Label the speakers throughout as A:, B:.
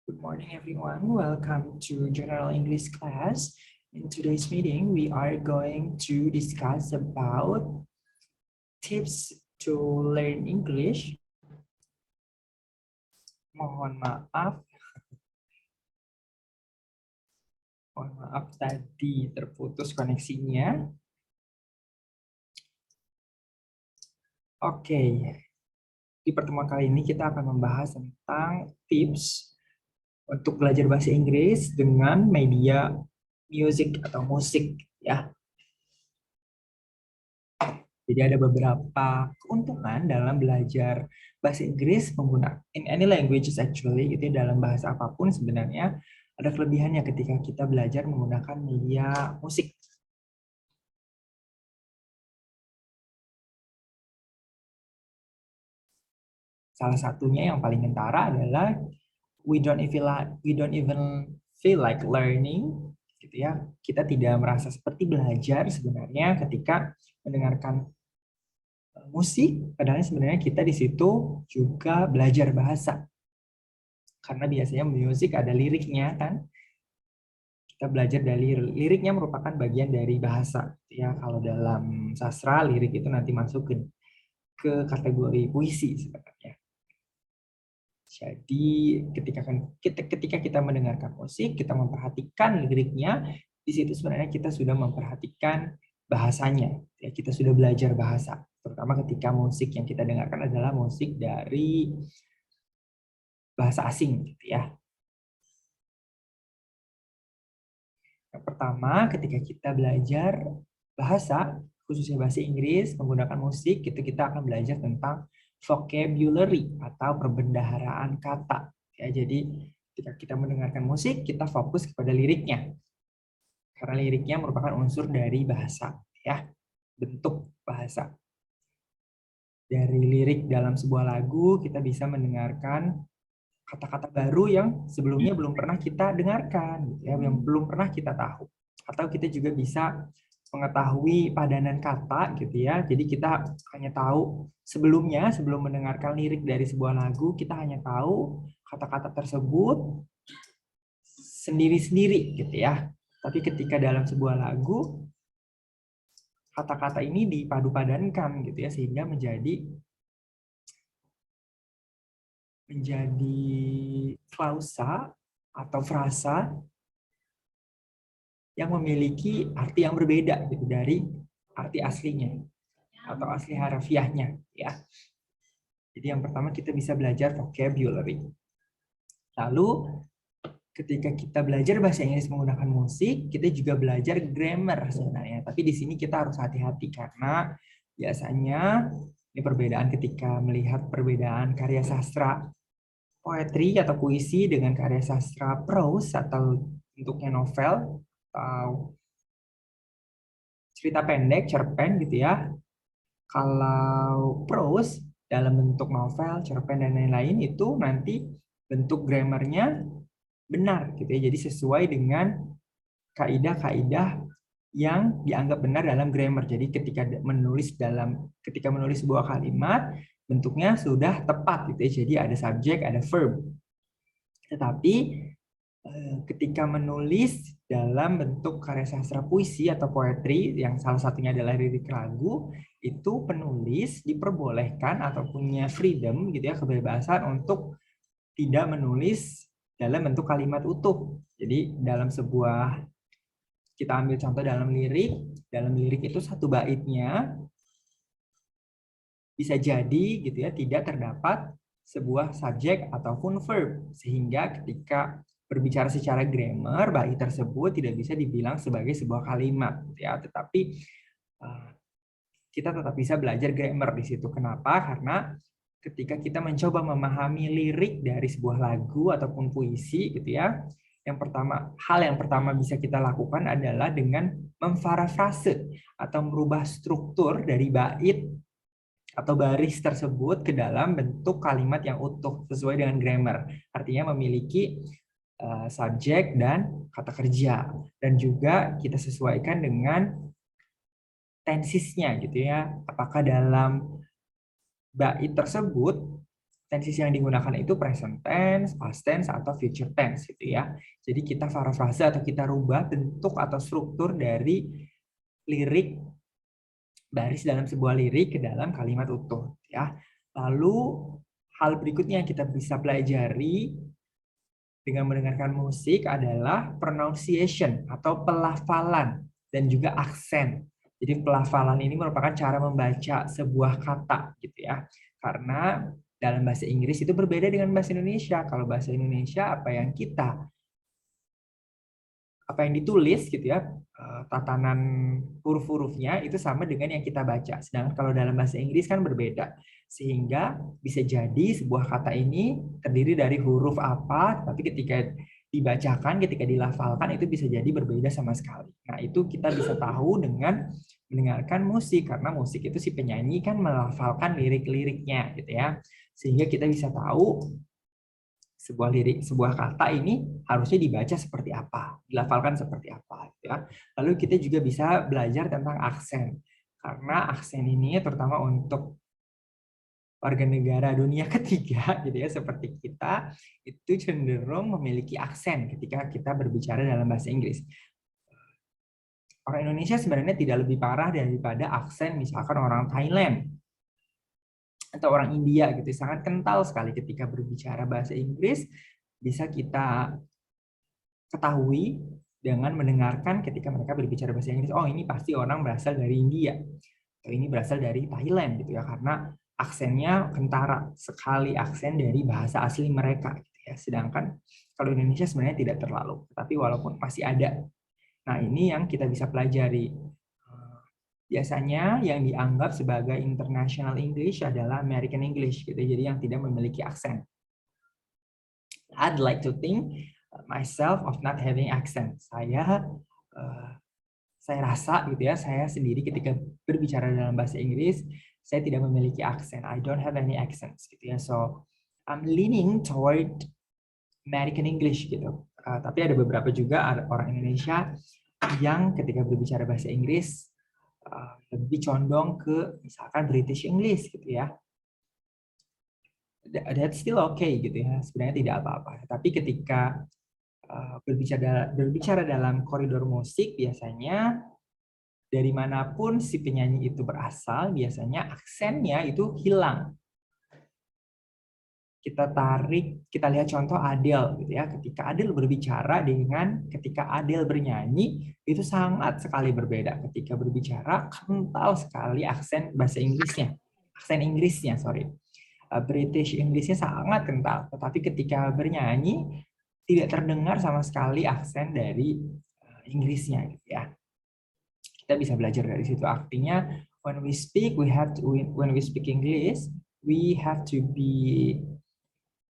A: Good morning, everyone. Welcome to General English class. In today's meeting, we are going to discuss about tips to learn English. Mohon maaf tadi terputus koneksinya. Oke, di pertemuan kali ini kita akan membahas tentang tips untuk belajar bahasa Inggris dengan media music atau musik ya. Jadi ada beberapa keuntungan dalam belajar bahasa Inggris menggunakan in any languages actually gitu ya, dalam bahasa apapun sebenarnya ada kelebihannya ketika kita belajar menggunakan media musik. Salah satunya yang paling kentara adalah we don't even feel like learning gitu ya. Kita tidak merasa seperti belajar sebenarnya ketika mendengarkan musik, padahal sebenarnya kita di situ juga belajar bahasa. Karena biasanya musik ada liriknya kan. Kita belajar dari liriknya merupakan bagian dari bahasa. Ya, kalau dalam sastra lirik itu nanti masuk ke kategori puisi sebenarnya. Jadi ketika kita mendengarkan musik, kita memperhatikan liriknya, di situ sebenarnya kita sudah memperhatikan bahasanya. Ya, kita sudah belajar bahasa. Terutama ketika musik yang kita dengarkan adalah musik dari bahasa asing gitu ya. Yang pertama, ketika kita belajar bahasa, khususnya bahasa Inggris, menggunakan musik, itu kita akan belajar tentang vocabulary atau perbendaharaan kata. Ya, jadi ketika kita mendengarkan musik, kita fokus kepada liriknya. Karena liriknya merupakan unsur dari bahasa, ya, bentuk bahasa. Dari lirik dalam sebuah lagu, kita bisa mendengarkan kata-kata baru yang sebelumnya belum pernah kita dengarkan, gitu ya, yang belum pernah kita tahu. Atau kita juga bisa mengetahui padanan kata, gitu ya. Jadi kita hanya tahu sebelumnya, sebelum mendengarkan lirik dari sebuah lagu, kita hanya tahu kata-kata tersebut sendiri-sendiri, gitu ya. Tapi ketika dalam sebuah lagu, kata-kata ini dipadu-padankan, gitu ya, sehingga menjadi klausa atau frasa yang memiliki arti yang berbeda gitu dari arti aslinya atau asli harafiahnya ya. Jadi yang pertama kita bisa belajar vocabulary. Lalu ketika kita belajar bahasa Inggris menggunakan musik, kita juga belajar grammar sebenarnya. Tapi di sini kita harus hati-hati karena biasanya ini perbedaan ketika melihat perbedaan karya sastra poetry atau puisi dengan karya sastra prose atau bentuknya novel atau cerita pendek, cerpen gitu ya. Kalau prose dalam bentuk novel, cerpen dan lain-lain itu nanti bentuk grammarnya benar gitu ya. Jadi sesuai dengan kaidah-kaidah yang dianggap benar dalam grammar. Jadi ketika menulis sebuah kalimat bentuknya sudah tepat gitu ya. Jadi ada subjek, ada verb. Tetapi ketika menulis dalam bentuk karya sastra puisi atau poetry yang salah satunya adalah lirik lagu, itu penulis diperbolehkan atau punya freedom gitu ya, kebebasan untuk tidak menulis dalam bentuk kalimat utuh. Jadi kita ambil contoh dalam lirik itu satu baitnya bisa jadi gitu ya tidak terdapat sebuah subjek ataupun verb, sehingga ketika berbicara secara grammar, bait tersebut tidak bisa dibilang sebagai sebuah kalimat ya, tetapi kita tetap bisa belajar grammar di situ. Kenapa? Karena ketika kita mencoba memahami lirik dari sebuah lagu ataupun puisi gitu ya, hal yang pertama bisa kita lakukan adalah dengan memparafrase atau merubah struktur dari bait atau baris tersebut ke dalam bentuk kalimat yang utuh sesuai dengan grammar. Artinya memiliki subjek dan kata kerja. Dan juga kita sesuaikan dengan tensisnya gitu ya. Apakah dalam bait tersebut tenses yang digunakan itu present tense, past tense, atau future tense gitu ya. Jadi kita parafrase atau kita rubah bentuk atau struktur dari lirik baris dalam sebuah lirik ke dalam kalimat utuh ya. Lalu hal berikutnya yang kita bisa pelajari dengan mendengarkan musik adalah pronunciation atau pelafalan dan juga aksen. Jadi pelafalan ini merupakan cara membaca sebuah kata gitu ya. Karena dalam bahasa Inggris itu berbeda dengan bahasa Indonesia. Kalau bahasa Indonesia apa yang ditulis gitu ya, tatanan huruf-hurufnya itu sama dengan yang kita baca. Sedangkan kalau dalam bahasa Inggris kan berbeda. Sehingga bisa jadi sebuah kata ini terdiri dari huruf apa, tapi ketika dibacakan, ketika dilafalkan itu bisa jadi berbeda sama sekali. Nah, itu kita bisa tahu dengan mendengarkan musik, karena musik itu si penyanyi kan melafalkan lirik-liriknya gitu ya. Sehingga kita bisa tahu sebuah kata ini harusnya dibaca seperti apa, dilafalkan seperti apa gitu ya. Lalu kita juga bisa belajar tentang aksen. Karena aksen ini terutama untuk warga negara dunia ketiga gitu ya seperti kita itu cenderung memiliki aksen ketika kita berbicara dalam bahasa Inggris. Orang Indonesia sebenarnya tidak lebih parah daripada aksen misalkan orang Thailand atau orang India gitu, sangat kental sekali ketika berbicara bahasa Inggris. Bisa kita ketahui dengan mendengarkan ketika mereka berbicara bahasa Inggris, oh ini pasti orang berasal dari India atau ini berasal dari Thailand gitu ya, karena aksennya kentara sekali, aksen dari bahasa asli mereka gitu ya. Sedangkan kalau Indonesia sebenarnya tidak terlalu, tapi walaupun masih ada. Nah, ini yang kita bisa pelajari. Biasanya yang dianggap sebagai international English adalah American English gitu, jadi yang tidak memiliki aksen. I'd like to think myself of not having accent. Saya rasa gitu ya, saya sendiri ketika berbicara dalam bahasa Inggris, saya tidak memiliki aksen. I don't have any accents gitu ya. So I'm leaning toward American English gitu. Tapi ada beberapa juga orang Indonesia yang ketika berbicara bahasa Inggris lebih condong ke misalkan British English gitu ya. That's still okay gitu ya. Sebenarnya tidak apa-apa. Tapi ketika berbicara dalam koridor musik, biasanya dari manapun si penyanyi itu berasal, biasanya aksennya itu hilang. Kita lihat contoh Adele gitu ya. Ketika Adele berbicara dengan ketika Adele bernyanyi itu sangat sekali berbeda. Ketika berbicara kental sekali aksen bahasa Inggrisnya, aksen Inggrisnya, sorry. British Inggrisnya sangat kental. Tetapi ketika bernyanyi tidak terdengar sama sekali aksen dari Inggrisnya gitu ya. Kita bisa belajar dari situ. Artinya when we speak English, we have to be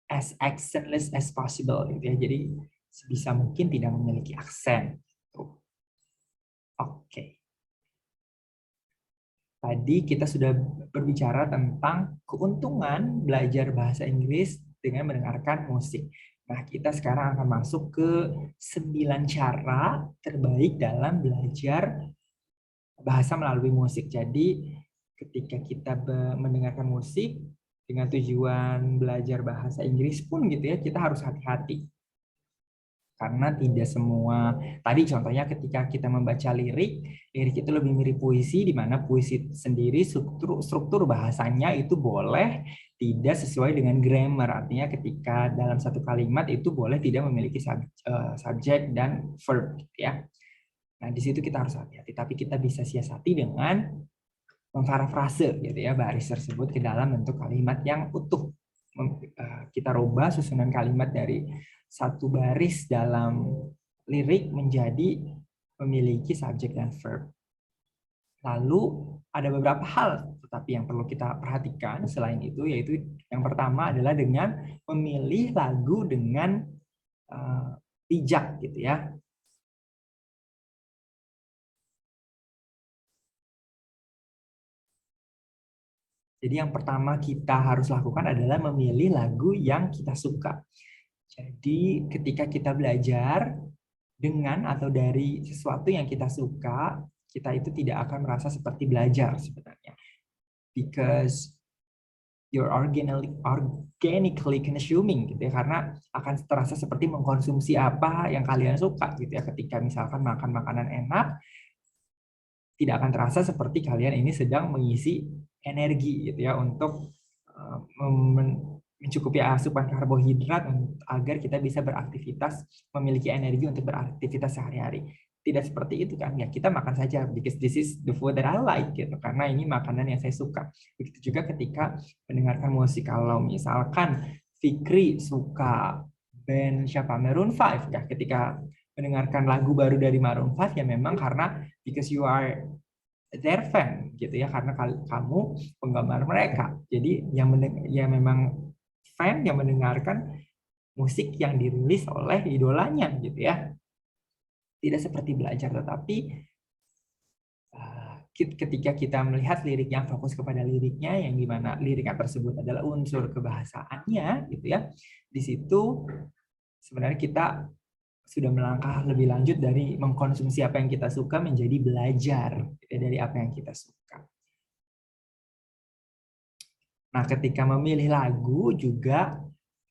A: as accentless as possible gitu ya. Jadi sebisa mungkin tidak memiliki aksen. Oke. Tadi kita sudah berbicara tentang keuntungan belajar bahasa Inggris dengan mendengarkan musik. Nah, kita sekarang akan masuk ke 9 cara terbaik dalam belajar bahasa melalui musik. Jadi, ketika kita mendengarkan musik dengan tujuan belajar bahasa Inggris pun gitu ya, kita harus hati-hati. Karena tidak semua, tadi contohnya ketika kita membaca lirik itu lebih mirip puisi, di mana puisi sendiri struktur bahasanya itu boleh tidak sesuai dengan grammar. Artinya ketika dalam satu kalimat itu boleh tidak memiliki subjek dan verb ya. Nah, di situ kita harus hati-hati, tapi kita bisa siasati dengan memparafrase gitu ya baris tersebut ke dalam bentuk kalimat yang utuh. Kita rubah susunan kalimat dari satu baris dalam lirik menjadi memiliki subjek dan verb. Lalu ada beberapa hal tetapi yang perlu kita perhatikan selain itu, yaitu yang pertama adalah dengan memilih lagu dengan bijak gitu ya. Jadi yang pertama kita harus lakukan adalah memilih lagu yang kita suka. Jadi ketika kita belajar dengan atau dari sesuatu yang kita suka, kita itu tidak akan merasa seperti belajar sebenarnya. Because you're organically consuming gitu ya, karena akan terasa seperti mengkonsumsi apa yang kalian suka gitu ya. Ketika misalkan makan makanan enak, tidak akan terasa seperti kalian ini sedang mengisi energi gitu ya, untuk mencukupi asupan karbohidrat agar kita bisa beraktivitas, memiliki energi untuk beraktivitas sehari-hari. Tidak seperti itu kan, ya kita makan saja because this is the food that I like gitu, karena ini makanan yang saya suka. Begitu juga ketika mendengarkan musik, kalau misalkan Fikri suka band siapa, Maroon 5 ya, ketika mendengarkan lagu baru dari Maroon 5 ya memang karena because you are their fan gitu ya, karena kamu penggemar mereka. Jadi yang memang fan yang mendengarkan musik yang dirilis oleh idolanya gitu ya. Tidak seperti belajar, tetapi ketika kita melihat lirik yang fokus kepada liriknya, yang dimana liriknya tersebut adalah unsur kebahasaannya gitu ya, di situ sebenarnya kita sudah melangkah lebih lanjut dari mengkonsumsi apa yang kita suka menjadi belajar gitu ya, dari apa yang kita suka. Nah, ketika memilih lagu juga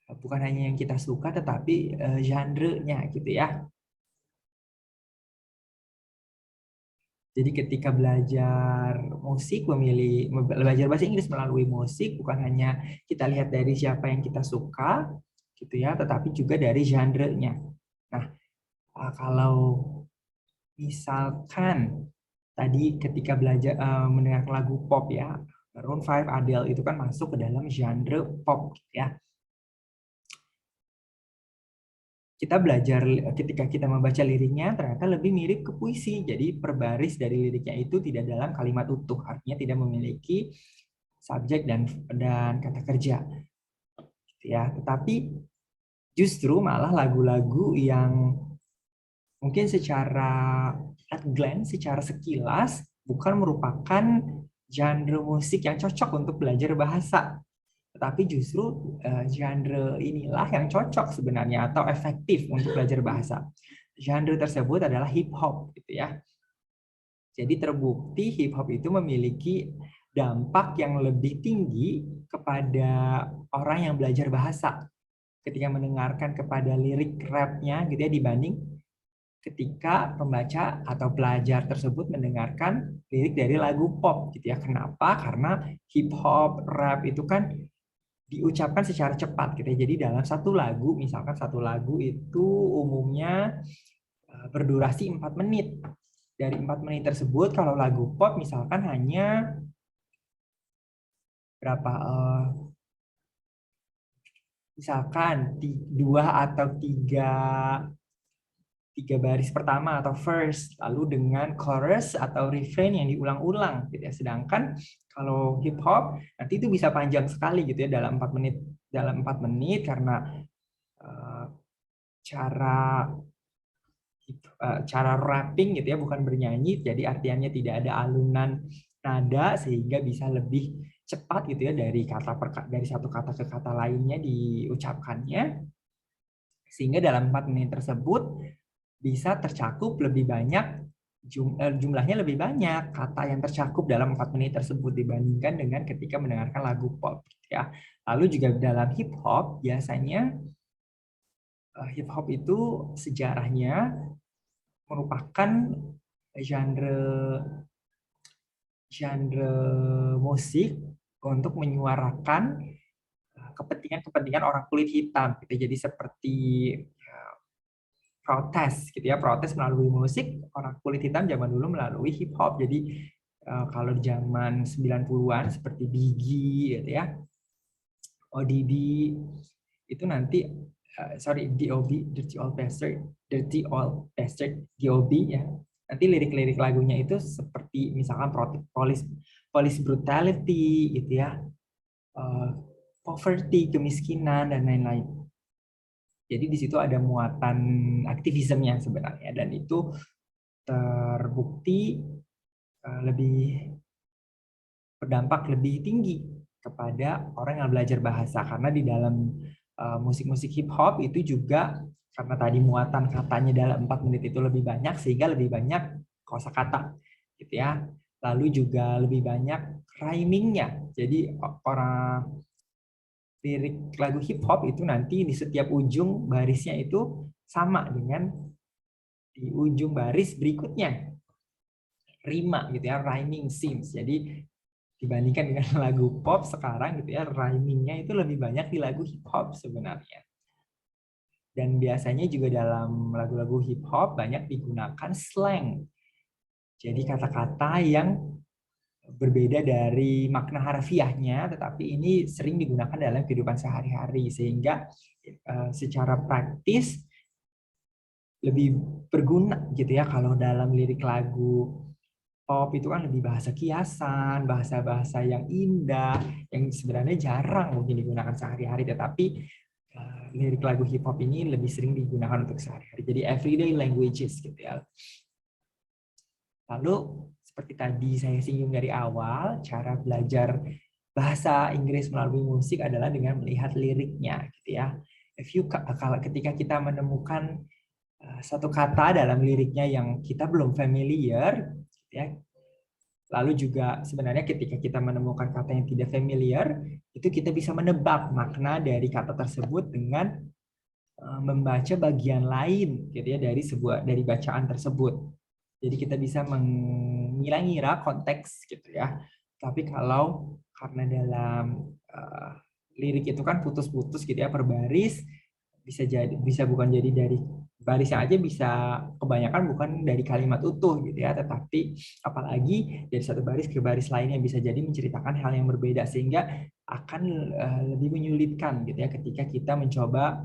A: bukan hanya yang kita suka, tetapi genre-nya gitu ya. Jadi ketika belajar musik, belajar bahasa Inggris melalui musik, bukan hanya kita lihat dari siapa yang kita suka, gitu ya, tetapi juga dari genre-nya. Nah, kalau misalkan tadi ketika belajar mendengar lagu pop ya, Maroon 5, Adele itu kan masuk ke dalam genre pop, gitu ya. Kita belajar ketika kita membaca liriknya ternyata lebih mirip ke puisi. Jadi per baris dari liriknya itu tidak dalam kalimat utuh, artinya tidak memiliki subjek dan kata kerja. Ya, tetapi justru malah lagu-lagu yang mungkin secara at glance, secara sekilas bukan merupakan genre musik yang cocok untuk belajar bahasa. Tetapi justru genre inilah yang cocok sebenarnya atau efektif untuk belajar bahasa. Genre tersebut adalah hip hop gitu ya. Jadi terbukti hip hop itu memiliki dampak yang lebih tinggi kepada orang yang belajar bahasa ketika mendengarkan kepada lirik rapnya gitu ya, dibanding ketika pembaca atau pelajar tersebut mendengarkan lirik dari lagu pop gitu ya. Kenapa? Karena hip hop, rap itu kan diucapkan secara cepat gitu ya. Jadi dalam satu lagu, misalkan satu lagu itu umumnya berdurasi 4 menit. Dari 4 menit tersebut, kalau lagu pop misalkan hanya berapa, misalkan 2 atau 3 baris pertama atau verse, lalu dengan chorus atau refrain yang diulang-ulang gitu ya. Sedangkan kalau hip hop nanti itu bisa panjang sekali gitu ya, dalam 4 menit. Dalam 4 menit karena cara cara rapping gitu ya, bukan bernyanyi, jadi artiannya tidak ada alunan nada sehingga bisa lebih cepat gitu ya dari dari satu kata ke kata lainnya diucapkannya, sehingga dalam 4 menit tersebut bisa tercakup lebih banyak jumlahnya lebih banyak kata yang tercakup dalam 4 menit tersebut dibandingkan dengan ketika mendengarkan lagu pop ya. Lalu juga dalam hip hop biasanya hip hop itu sejarahnya merupakan genre genre musik untuk menyuarakan kepentingan-kepentingan orang kulit hitam gitu. Jadi seperti protes gitu ya, protes melalui musik orang kulit hitam zaman dulu melalui hip hop. Jadi kalau zaman 90-an seperti Biggie gitu ya, ODB itu nanti sorry, DOB, Dirty Old Bastard, Dirty Old Bastard, DOB ya. Nanti lirik-lirik lagunya itu seperti misalkan police brutality gitu ya, poverty, kemiskinan dan lain-lain. Jadi di situ ada muatan aktivismenya sebenarnya, dan itu terbukti lebih berdampak lebih tinggi kepada orang yang belajar bahasa, karena di dalam musik-musik hip hop itu juga karena tadi muatan katanya dalam 4 menit itu lebih banyak sehingga lebih banyak kosakata gitu ya. Lalu juga lebih banyak rhyming-nya. Jadi orang lirik lagu hip hop itu nanti di setiap ujung barisnya itu sama dengan di ujung baris berikutnya, rima gitu ya, rhyming schemes. Jadi dibandingkan dengan lagu pop sekarang gitu ya, rhymingnya itu lebih banyak di lagu hip hop sebenarnya. Dan biasanya juga dalam lagu-lagu hip hop banyak digunakan slang. Jadi kata-kata yang berbeda dari makna harfiahnya, tetapi ini sering digunakan dalam kehidupan sehari-hari, sehingga secara praktis lebih berguna gitu ya. Kalau dalam lirik lagu pop itu kan lebih bahasa kiasan, bahasa-bahasa yang indah, yang sebenarnya jarang mungkin digunakan sehari-hari, tetapi lirik lagu hip hop ini lebih sering digunakan untuk sehari-hari. Jadi everyday languages gitu ya. Lalu seperti tadi saya singgung dari awal, cara belajar bahasa Inggris melalui musik adalah dengan melihat liriknya gitu ya. Kalau ketika kita menemukan satu kata dalam liriknya yang kita belum familiar gitu ya. Lalu juga sebenarnya ketika kita menemukan kata yang tidak familiar, itu kita bisa menebak makna dari kata tersebut dengan membaca bagian lain gitu ya dari bacaan tersebut. Jadi kita bisa mengira-ngira konteks gitu ya. Tapi kalau karena dalam lirik itu kan putus-putus gitu ya per baris, bisa bukan jadi dari barisnya aja, bisa kebanyakan bukan dari kalimat utuh gitu ya, tetapi apalagi dari satu baris ke baris lainnya bisa jadi menceritakan hal yang berbeda, sehingga akan lebih menyulitkan gitu ya ketika kita mencoba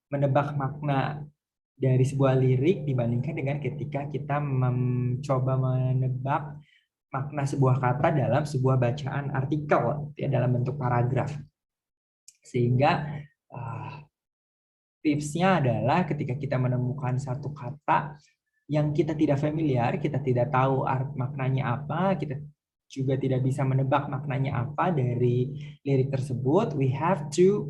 A: menebak makna dari sebuah lirik dibandingkan dengan ketika kita mencoba menebak makna sebuah kata dalam sebuah bacaan artikel ya, dalam bentuk paragraf. Sehingga tipsnya adalah ketika kita menemukan satu kata yang kita tidak familiar, kita tidak tahu maknanya apa, kita juga tidak bisa menebak maknanya apa dari lirik tersebut, we have to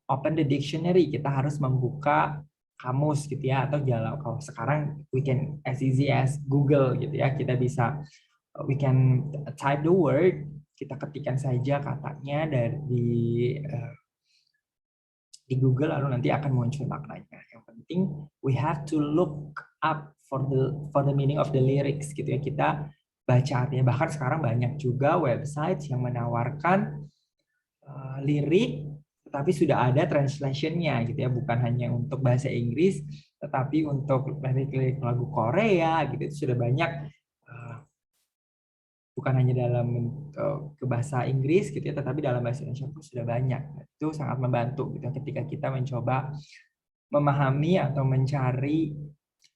A: open the dictionary. Kita harus membuka kamus gitu ya, atau kalau sekarang we can as easy as Google gitu ya, kita bisa we can type the word, kita ketikkan saja katanya di Google, lalu nanti akan muncul maknanya. Yang penting we have to look up for the meaning of the lyrics gitu ya, kita baca artinya. Bahkan sekarang banyak juga website yang menawarkan lirik tetapi sudah ada translation-nya gitu ya, bukan hanya untuk bahasa Inggris tetapi untuk lirik lagu Korea gitu, itu sudah banyak, bukan hanya dalam ke bahasa Inggris gitu ya, tetapi dalam bahasa Indonesia pun sudah banyak. Itu sangat membantu gitu ketika kita mencoba memahami atau mencari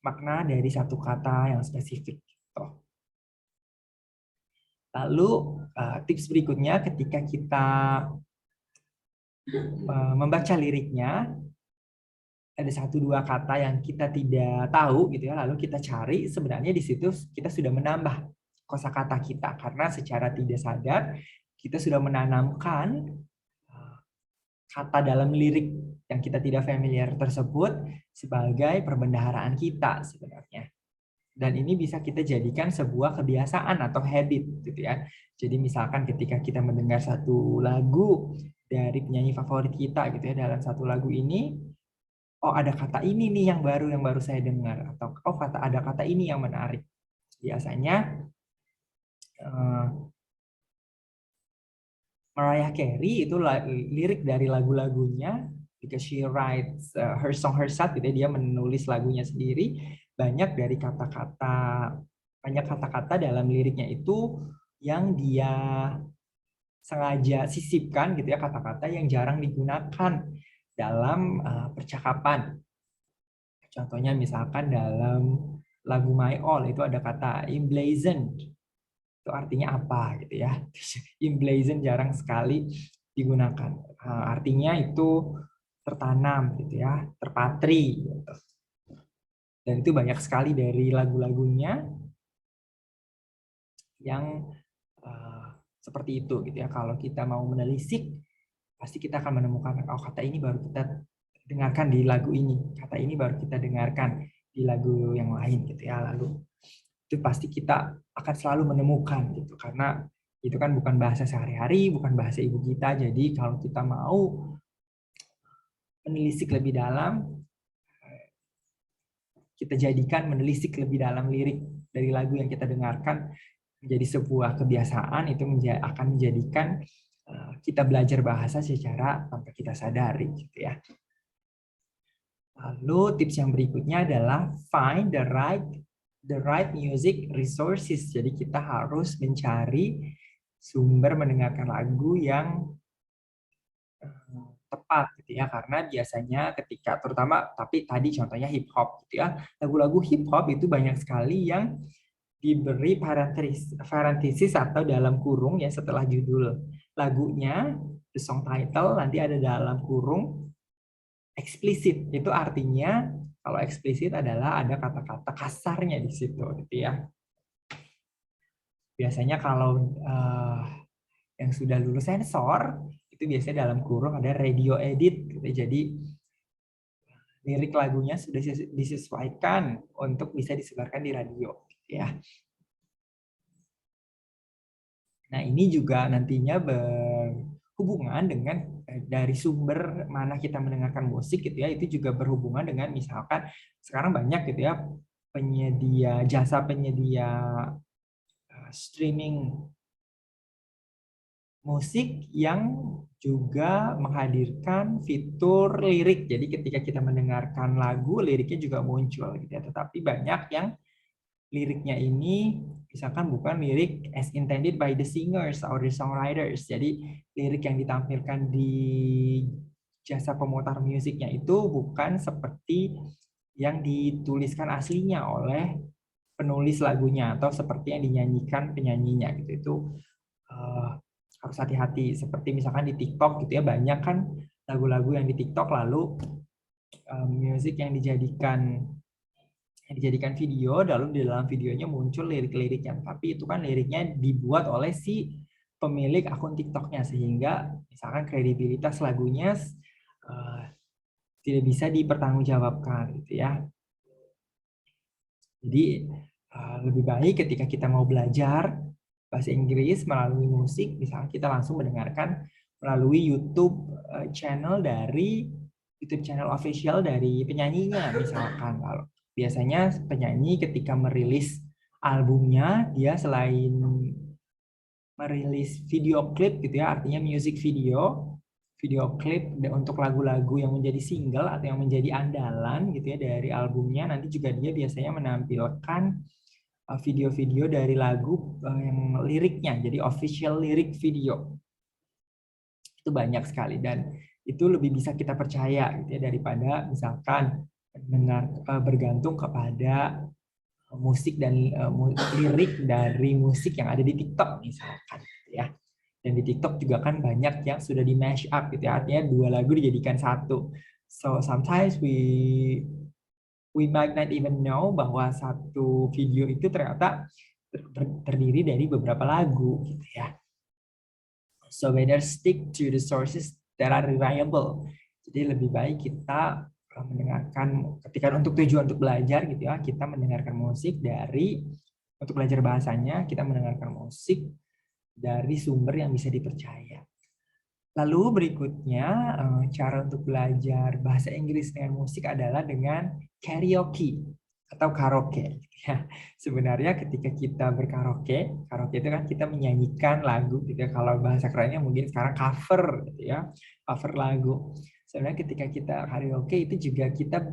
A: makna dari satu kata yang spesifik gitu. Lalu tips berikutnya ketika kita membaca liriknya, ada satu dua kata yang kita tidak tahu gitu ya, lalu kita cari, sebenarnya di situ kita sudah menambah kosakata kita, karena secara tidak sadar kita sudah menanamkan kata dalam lirik yang kita tidak familiar tersebut sebagai perbendaharaan kita sebenarnya. Dan ini bisa kita jadikan sebuah kebiasaan atau habit gitu ya. Jadi misalkan ketika kita mendengar satu lagu dari penyanyi favorit kita gitu ya, dalam satu lagu ini, oh ada kata ini nih yang baru saya dengar, atau oh ada kata ini yang menarik. Biasanya Mariah Carey itu lirik dari lagu-lagunya, because she writes her song herself gitu ya, dia menulis lagunya sendiri, banyak kata-kata dalam liriknya itu yang dia sengaja sisipkan gitu ya, kata-kata yang jarang digunakan dalam percakapan. Contohnya misalkan dalam lagu My All itu ada kata emblazoned. Itu artinya apa gitu ya. Emblazoned jarang sekali digunakan. Artinya itu tertanam gitu ya, terpatri gitu. Dan itu banyak sekali dari lagu-lagunya yang seperti itu gitu ya. Kalau kita mau menelisik, pasti kita akan menemukan, oh kata ini baru kita dengarkan di lagu ini, kata ini baru kita dengarkan di lagu yang lain gitu ya. Lalu itu pasti kita akan selalu menemukan gitu, karena Itu kan bukan bahasa sehari-hari, bukan bahasa ibu kita. Jadi kalau kita mau menelisik lebih dalam, kita jadikan menelisik lebih dalam lirik dari lagu yang kita dengarkan menjadi sebuah kebiasaan, itu akan menjadikan kita belajar bahasa secara tanpa kita sadari, gitu ya. Lalu tips yang berikutnya adalah find the right music resources. Jadi kita harus mencari sumber mendengarkan lagu yang tepat, gitu ya, karena biasanya ketika terutama, tapi tadi contohnya hip hop, gitu ya, lagu-lagu hip hop itu banyak sekali yang diberi parenthesis atau dalam kurung ya setelah judul lagunya, the song title, nanti ada dalam kurung eksplisit. Itu artinya kalau eksplisit adalah ada kata-kata kasarnya di situ, gitu ya. Biasanya kalau yang sudah lulus sensor itu biasanya dalam kurung ada radio edit, gitu. Jadi lirik lagunya sudah disesuaikan untuk bisa disebarkan di radio, gitu ya. Nah, ini juga nantinya berhubungan dengan dari sumber mana kita mendengarkan musik, gitu ya. Itu juga berhubungan dengan misalkan sekarang banyak, gitu ya, jasa penyedia streaming musik yang juga menghadirkan fitur lirik. Jadi ketika kita mendengarkan lagu, liriknya juga muncul, gitu ya. Tetapi banyak yang liriknya ini misalkan bukan lirik as intended by the singers or the songwriters. Jadi lirik yang ditampilkan di jasa pemutar musiknya itu bukan seperti yang dituliskan aslinya oleh penulis lagunya atau seperti yang dinyanyikan penyanyinya, gitu. Itu harus hati-hati. Seperti misalkan di TikTok, gitu ya, banyak kan lagu-lagu yang di TikTok lalu musik yang dijadikan video, lalu di dalam videonya muncul lirik-liriknya, tapi itu kan liriknya dibuat oleh si pemilik akun TikToknya, sehingga misalkan kredibilitas lagunya tidak bisa dipertanggungjawabkan, gitu ya. Jadi lebih baik ketika kita mau belajar bahasa Inggris melalui musik, misalnya kita langsung mendengarkan melalui YouTube channel official dari penyanyinya, misalkan. Lalu biasanya penyanyi ketika merilis albumnya, dia selain merilis video klip, gitu ya, artinya music video klip untuk lagu-lagu yang menjadi single atau yang menjadi andalan, gitu ya, dari albumnya, nanti juga dia biasanya menampilkan video-video dari lagu yang liriknya, jadi official lirik video. Itu banyak sekali dan itu lebih bisa kita percaya, gitu ya, daripada misalkan bergantung kepada musik dan lirik dari musik yang ada di TikTok misalkan, gitu ya. Dan di TikTok juga kan banyak yang sudah di mash up, gitu ya, artinya dua lagu dijadikan satu. So sometimes we might not even know bahwa satu video itu ternyata terdiri dari beberapa lagu, gitu ya. So better stick to the sources that are reliable. Jadi lebih baik kita mendengarkan ketika untuk tujuan untuk belajar, gitu ya, kita mendengarkan musik untuk belajar bahasanya, kita mendengarkan musik dari sumber yang bisa dipercaya. Lalu berikutnya cara untuk belajar bahasa Inggris dengan musik adalah dengan karaoke atau karaoke. Ya, sebenarnya ketika kita berkaraoke, karaoke itu kan kita menyanyikan lagu, gitu ya. Kalau bahasa kerennya mungkin sekarang cover, gitu ya, cover lagu. Sebenarnya ketika kita karaoke itu juga kita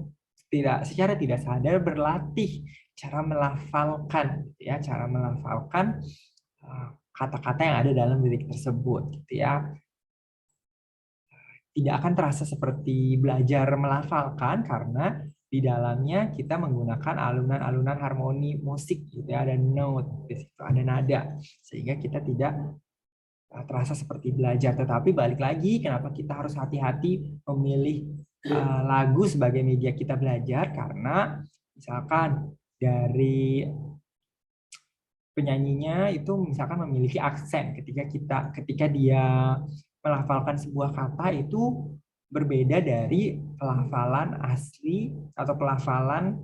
A: secara tidak sadar berlatih cara melafalkan, gitu ya, cara melafalkan kata-kata yang ada dalam lirik tersebut, gitu ya. Tidak akan terasa seperti belajar melafalkan karena di dalamnya kita menggunakan alunan-alunan harmoni musik, gitu ya, ada note, ada nada, sehingga kita tidak terasa seperti belajar. Tetapi balik lagi, kenapa kita harus hati-hati memilih lagu sebagai media kita belajar? Karena misalkan dari penyanyinya itu misalkan memiliki aksen, ketika dia melafalkan sebuah kata itu berbeda dari pelafalan asli atau pelafalan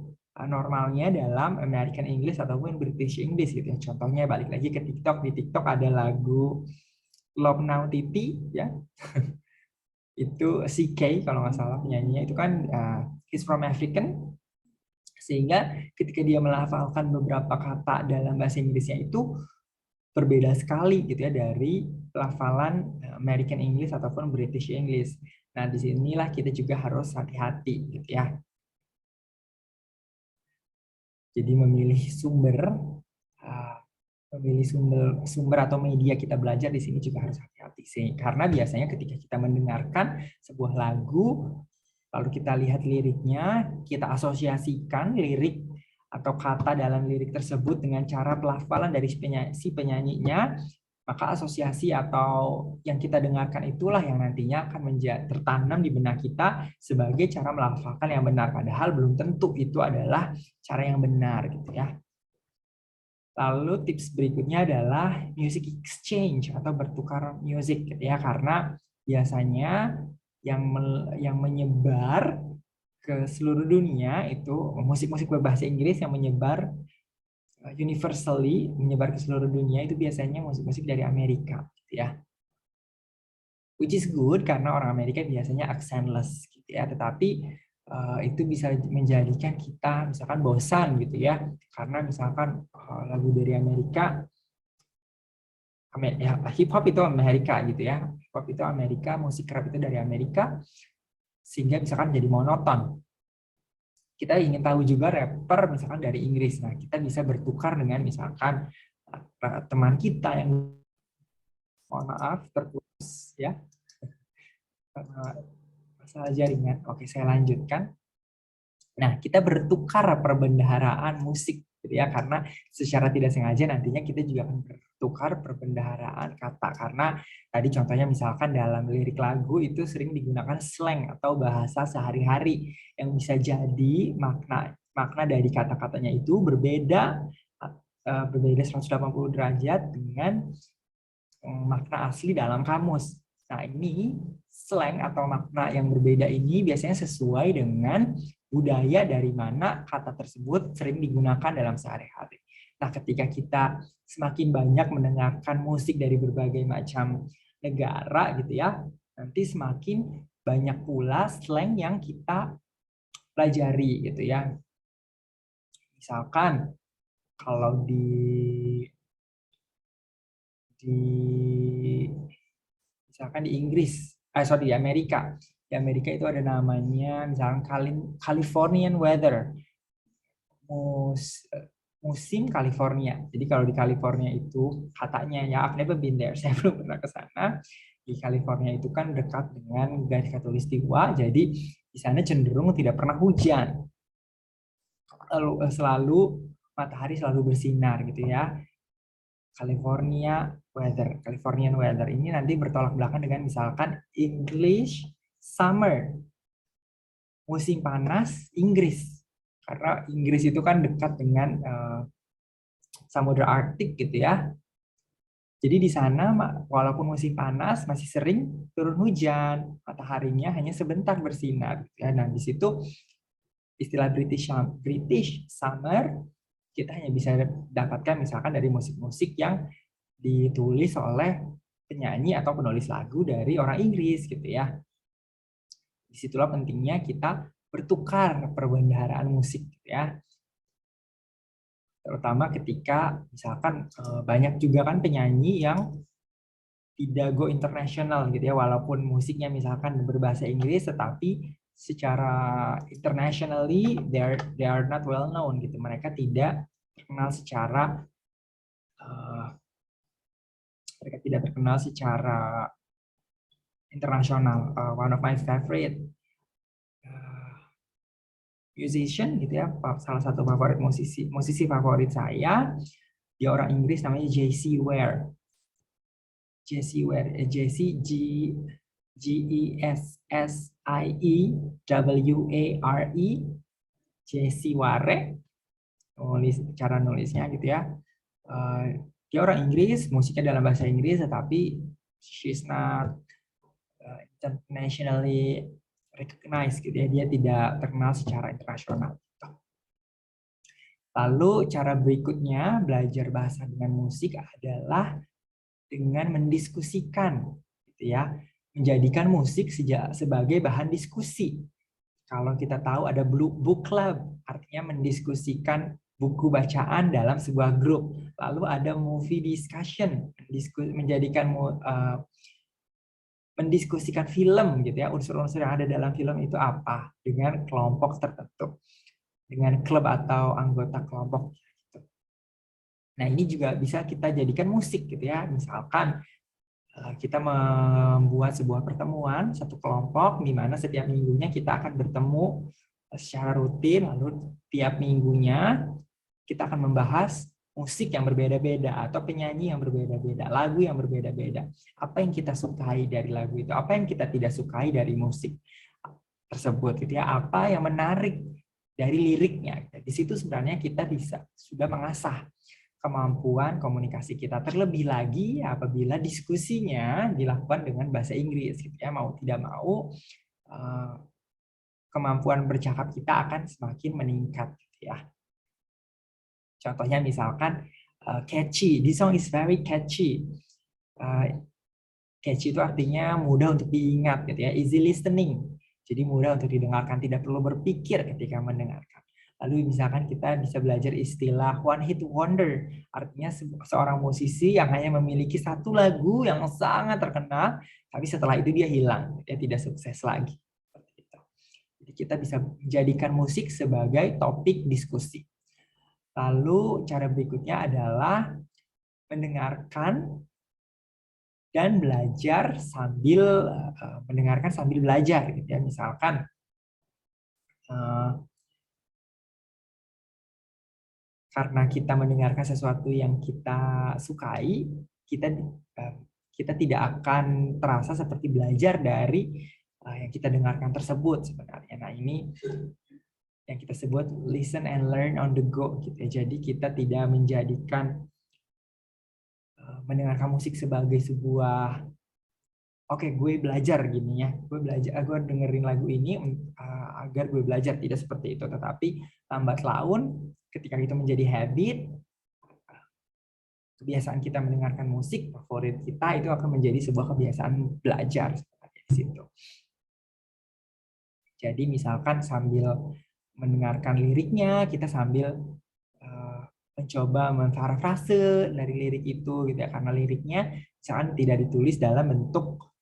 A: normalnya dalam American English ataupun British English gitu ya. Contohnya balik lagi ke TikTok, di TikTok ada lagu Love Now Titi ya. Itu CK kalau nggak salah penyanyinya itu kan he's from African, sehingga ketika dia melafalkan beberapa kata dalam bahasa Inggrisnya itu berbeda sekali gitu ya dari pelafalan American English ataupun British English. Nah, disinilah kita juga harus hati-hati gitu ya. Jadi uh, memilih sumber atau media kita belajar di sini juga harus hati-hati sih. Karena biasanya ketika kita mendengarkan sebuah lagu, lalu kita lihat liriknya, kita asosiasikan lirik atau kata dalam lirik tersebut dengan cara pelafalan dari si penyanyinya, maka asosiasi atau yang kita dengarkan itulah yang nantinya akan tertanam di benak kita sebagai cara melafalkan yang benar. Padahal belum tentu itu adalah cara yang benar gitu ya. Lalu tips berikutnya adalah music exchange atau bertukar musik gitu ya, karena biasanya yang menyebar ke seluruh dunia itu musik-musik berbahasa Inggris yang menyebar universally, menyebar ke seluruh dunia itu biasanya musik-musik dari Amerika gitu ya. Which is good karena orang Amerika biasanya accentless gitu ya, tetapi itu bisa menjadikan kita misalkan bosan gitu ya, karena misalkan lagu dari Amerika, ya, hip hop itu Amerika gitu ya, hip hop itu Amerika, musik rap itu dari Amerika, sehingga misalkan jadi monoton. Kita ingin tahu juga rapper misalkan dari Inggris, nah kita bisa bertukar dengan misalkan teman kita yang, mohon maaf terputus ya karena masalah jaringan. Oke, saya lanjutkan. Nah, kita bertukar perbendaharaan musik gitu ya, karena secara tidak sengaja nantinya kita juga akan bertukar perbendaharaan kata, karena tadi contohnya misalkan dalam lirik lagu itu sering digunakan slang atau bahasa sehari-hari yang bisa jadi makna dari kata-katanya itu berbeda 180 derajat dengan makna asli dalam kamus. Nah, ini slang atau makna yang berbeda ini biasanya sesuai dengan budaya dari mana kata tersebut sering digunakan dalam sehari-hari. Nah, ketika kita semakin banyak mendengarkan musik dari berbagai macam negara gitu ya, nanti semakin banyak pula slang yang kita pelajari gitu ya. Misalkan kalau di misalkan di Inggris, sorry di Amerika. Di Amerika itu ada namanya misalkan Californian weather, musim California. Jadi kalau di California itu katanya ya, I've never been there, saya belum pernah ke sana. Di California itu kan dekat dengan garis khatulistiwa, jadi di sana cenderung tidak pernah hujan. Lalu selalu matahari selalu bersinar gitu ya. Californian weather ini nanti bertolak belakang dengan misalkan English summer, musim panas Inggris. Karena Inggris itu kan dekat dengan Samudra Arktik gitu ya. Jadi di sana walaupun musim panas masih sering turun hujan, mataharinya hanya sebentar bersinar gitu ya. Nah, di situ istilah British summer kita hanya bisa dapatkan misalkan dari musik-musik yang ditulis oleh penyanyi atau penulis lagu dari orang Inggris gitu ya. Disitulah pentingnya kita bertukar perbendaharaan musik gitu ya. Terutama ketika misalkan banyak juga kan penyanyi yang tidak go internasional gitu ya, walaupun musiknya misalkan berbahasa Inggris tetapi secara internationally they are not well known gitu. Mereka tidak terkenal secara mereka tidak terkenal secara internasional. One of my favorite musician gitu ya, salah satu favorit musisi favorit saya, dia orang Inggris namanya Jessie Ware. Jessie Ware, Jessie Jessie Jessie Ware, cara nulisnya gitu ya. Dia orang Inggris, musiknya dalam bahasa Inggris, tetapi she's not internationally recognized gitu ya, dia tidak terkenal secara internasional. Lalu cara berikutnya belajar bahasa dengan musik adalah dengan mendiskusikan, gitu ya, menjadikan musik sebagai bahan diskusi. Kalau kita tahu ada book club, artinya mendiskusikan buku bacaan dalam sebuah grup. Lalu ada movie discussion, mendiskusikan film, gitu ya, unsur-unsur yang ada dalam film itu apa dengan kelompok tertentu, dengan klub atau anggota kelompok. Nah, ini juga bisa kita jadikan musik, gitu ya. Misalkan kita membuat sebuah pertemuan satu kelompok di mana setiap minggunya kita akan bertemu secara rutin, lalu tiap minggunya kita akan membahas musik yang berbeda-beda atau penyanyi yang berbeda-beda, lagu yang berbeda-beda. Apa yang kita sukai dari lagu itu, apa yang kita tidak sukai dari musik tersebut, gitu ya. Apa yang menarik dari liriknya. Di situ sebenarnya kita sudah mengasah kemampuan komunikasi kita, terlebih lagi apabila diskusinya dilakukan dengan bahasa Inggris, gitu ya. Mau tidak mau kemampuan bercakap kita akan semakin meningkat, gitu ya. Contohnya misalkan catchy, this song is very catchy. Catchy itu artinya mudah untuk diingat, gitu ya. Easy listening, jadi mudah untuk didengarkan, tidak perlu berpikir ketika mendengarkan. Lalu misalkan kita bisa belajar istilah one hit wonder, artinya seorang musisi yang hanya memiliki satu lagu yang sangat terkenal, tapi setelah itu dia hilang, dia tidak sukses lagi. Jadi kita bisa menjadikan musik sebagai topik diskusi. Lalu cara berikutnya adalah mendengarkan dan belajar sambil mendengarkan sambil belajar, gitu ya. Misalkan karena kita mendengarkan sesuatu yang kita sukai, kita tidak akan terasa seperti belajar dari yang kita dengarkan tersebut sebenarnya. Nah, ini yang kita sebut listen and learn on the go, gitu ya. Jadi kita tidak menjadikan mendengarkan musik sebagai sebuah gue belajar gini ya, gue dengerin lagu ini agar gue belajar, tidak seperti itu. Tetapi lambat laun ketika itu menjadi habit, kebiasaan kita mendengarkan musik favorit kita itu akan menjadi sebuah kebiasaan belajar seperti di situ. Jadi misalkan sambil mendengarkan liriknya, kita sambil mencoba memparafrase dari lirik itu, gitu ya, karena liriknya misalkan tidak ditulis dalam bentuk